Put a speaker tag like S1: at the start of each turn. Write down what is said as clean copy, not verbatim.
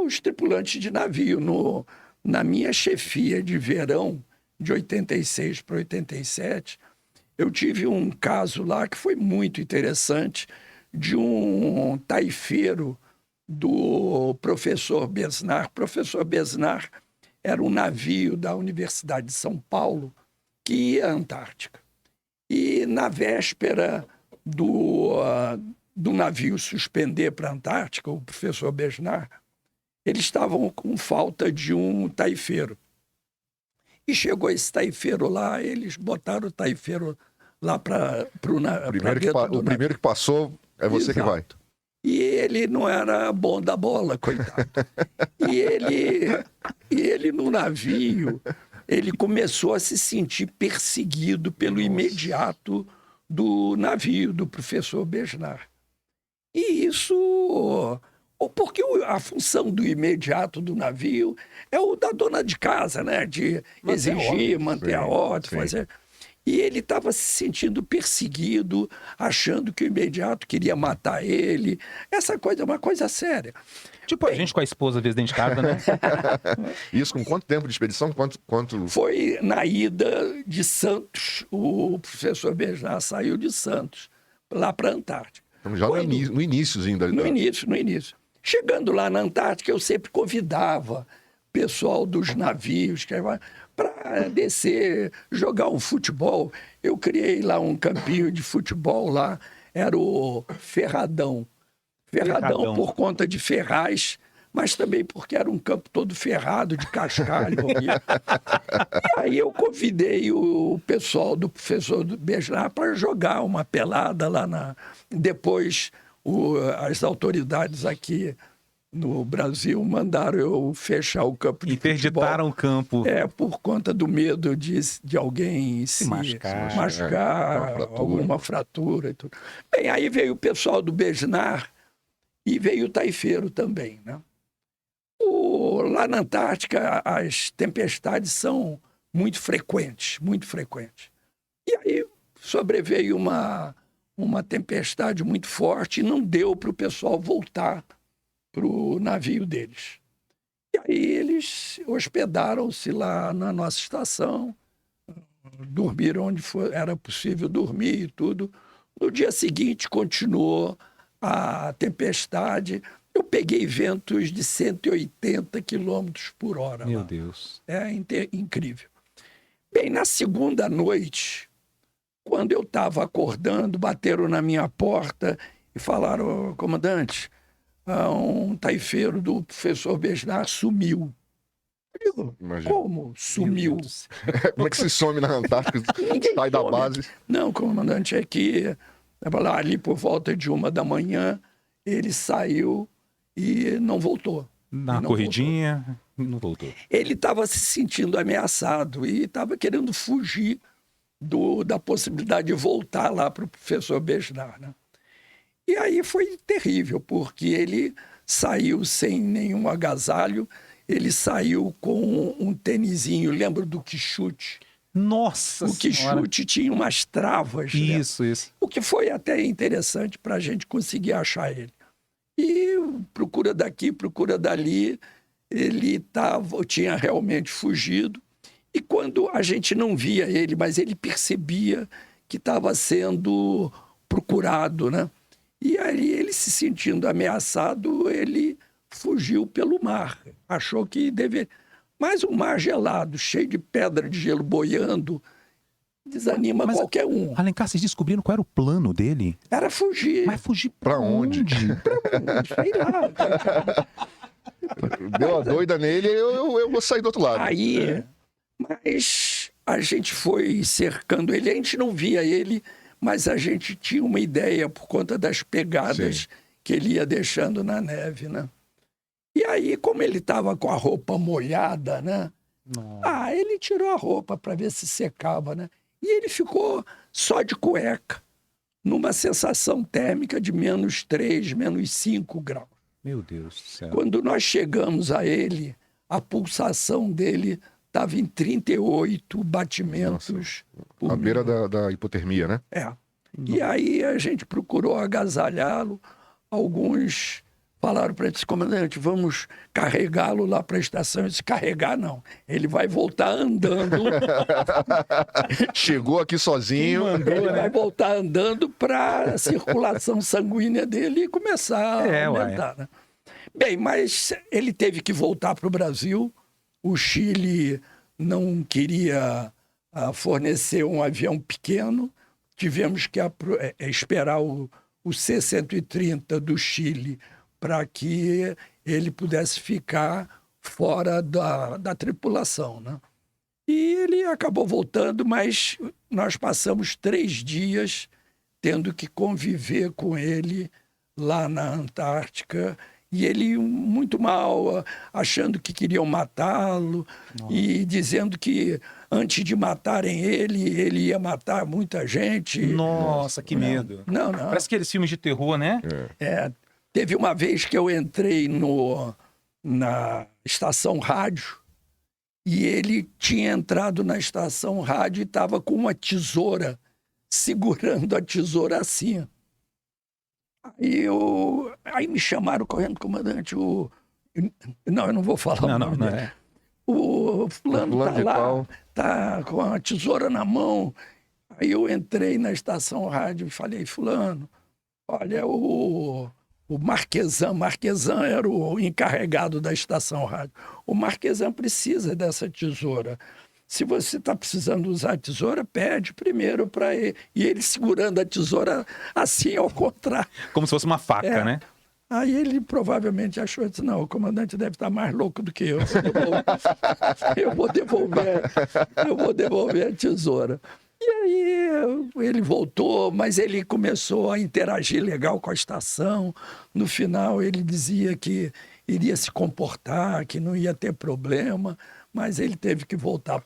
S1: os tripulantes de navio. Na minha chefia de verão, de 86 para 87, eu tive um caso lá que foi muito interessante, de um taifeiro do professor Besnar. Professor Besnar era um navio da Universidade de São Paulo que ia à Antártica. E na véspera do navio suspender para a Antártica, o professor Besnar, eles estavam com falta de um taifeiro. E chegou esse taifeiro lá, eles botaram o taifeiro lá para
S2: o primeiro que passou é você. Exato. Que vai.
S1: E ele não era bom da bola, coitado. E ele no navio, ele começou a se sentir perseguido pelo imediato do navio, do professor Besnar. E isso... Porque a função do imediato do navio é o da dona de casa, né? De exigir, manter a ordem, fazer... E ele estava se sentindo perseguido, achando que o imediato queria matar ele. Essa coisa é uma coisa séria.
S3: Tipo a gente com a esposa, às vezes, dentro de casa, né?
S2: Isso com quanto tempo de expedição? Quanto...
S1: Foi na ida de Santos. O professor Besnar saiu de Santos, lá para a Antártica.
S2: Então, já no iníciozinho da...
S1: No início. Chegando lá na Antártica, eu sempre convidava o pessoal dos navios para descer, jogar um futebol. Eu criei lá um campinho de futebol lá, era o Ferradão. Ferradão por conta de ferraz, mas também porque era um campo todo ferrado, de cascalho. E aí eu convidei o pessoal do professor Besnar para jogar uma pelada lá Depois, as autoridades aqui no Brasil mandaram eu fechar o campo de
S3: Interditaram o campo.
S1: Por conta do medo de alguém se machucar, alguma fratura e tudo. Bem, aí veio o pessoal do Besnar e veio o taifeiro também, né? Lá na Antártica, as tempestades são muito frequentes. E aí sobreveio uma tempestade muito forte e não deu para o pessoal voltar para o navio deles. E aí eles hospedaram-se lá na nossa estação, dormiram onde era possível dormir e tudo. No dia seguinte continuou a tempestade. Eu peguei ventos de 180 quilômetros por hora.
S3: Meu Deus.
S1: É incrível. Bem, na segunda noite, quando eu estava acordando, bateram na minha porta e falaram: comandante, um taifeiro do professor Besnar sumiu. Eu digo: como sumiu?
S2: Como é que se some na Antártica? Sai da base?
S1: Não, comandante, é que ali por volta de 1h ele saiu e não voltou.
S3: Na corridinha, não voltou.
S1: Ele estava se sentindo ameaçado e estava querendo fugir da possibilidade de voltar lá para o professor Besnar, né? E aí foi terrível, porque ele saiu sem nenhum agasalho, ele saiu com um tênisinho, lembra do Quixote?
S3: Nossa
S1: O Quixote tinha umas travas.
S3: Isso, né? Isso.
S1: O que foi até interessante para a gente conseguir achar ele. E procura daqui, procura dali, ele tinha realmente fugido. E quando a gente não via ele, mas ele percebia que estava sendo procurado, né? E aí ele, se sentindo ameaçado, ele fugiu pelo mar. Achou que deveria... Mas um mar gelado, cheio de pedra de gelo boiando, desanima qualquer um.
S3: Alencar, vocês descobriram qual era o plano dele?
S1: Era fugir.
S3: Mas fugir
S2: pra onde?
S1: Sei lá.
S2: Deu a doida nele, eu vou sair do outro lado.
S1: Aí, mas a gente foi cercando ele, a gente não via ele, mas a gente tinha uma ideia por conta das pegadas que ele ia deixando na neve, né? E aí, como ele estava com a roupa molhada, né? Ele tirou a roupa para ver se secava, né? E ele ficou só de cueca, numa sensação térmica de -3, -5 graus.
S3: Meu Deus do céu.
S1: Quando nós chegamos a ele, a pulsação dele estava em 38 batimentos por
S2: à beira da hipotermia, né?
S1: E aí a gente procurou agasalhá-lo. Alguns falaram para ele, comandante, vamos carregá-lo lá para a estação. Eu disse, carregar não, ele vai voltar andando.
S2: Chegou aqui sozinho.
S1: Ele vai voltar andando para a circulação sanguínea dele começar a aumentar. Né? Bem, mas ele teve que voltar para o Brasil. O Chile não queria fornecer um avião pequeno. Tivemos que esperar o C-130 do Chile para que ele pudesse ficar fora da tripulação. Né? E ele acabou voltando, mas nós passamos 3 dias tendo que conviver com ele lá na Antártica. E ele muito mal, achando que queriam matá-lo e dizendo que antes de matarem ele ia matar muita gente.
S3: Nossa, que medo.
S1: Não.
S3: Parece aqueles filmes de terror, né?
S1: Teve uma vez que eu entrei na estação rádio e ele tinha entrado na estação rádio e estava com uma tesoura, segurando a tesoura assim. Aí me chamaram correndo, comandante, não, eu não vou falar
S3: não
S1: dele. O fulano tá lá, tá com a tesoura na mão. Aí eu entrei na estação rádio e falei, fulano, olha, o Marquesan era o encarregado da estação rádio. O Marquesan precisa dessa tesoura. Se você está precisando usar a tesoura, pede primeiro para ele. E ele segurando a tesoura assim, ao contrário.
S3: Como se fosse uma faca, né?
S1: Aí ele provavelmente achou, disse, não, o comandante deve estar mais louco do que eu. Eu vou devolver a tesoura. E aí ele voltou, mas ele começou a interagir legal com a estação. No final ele dizia que iria se comportar, que não ia ter problema, mas ele teve que voltar.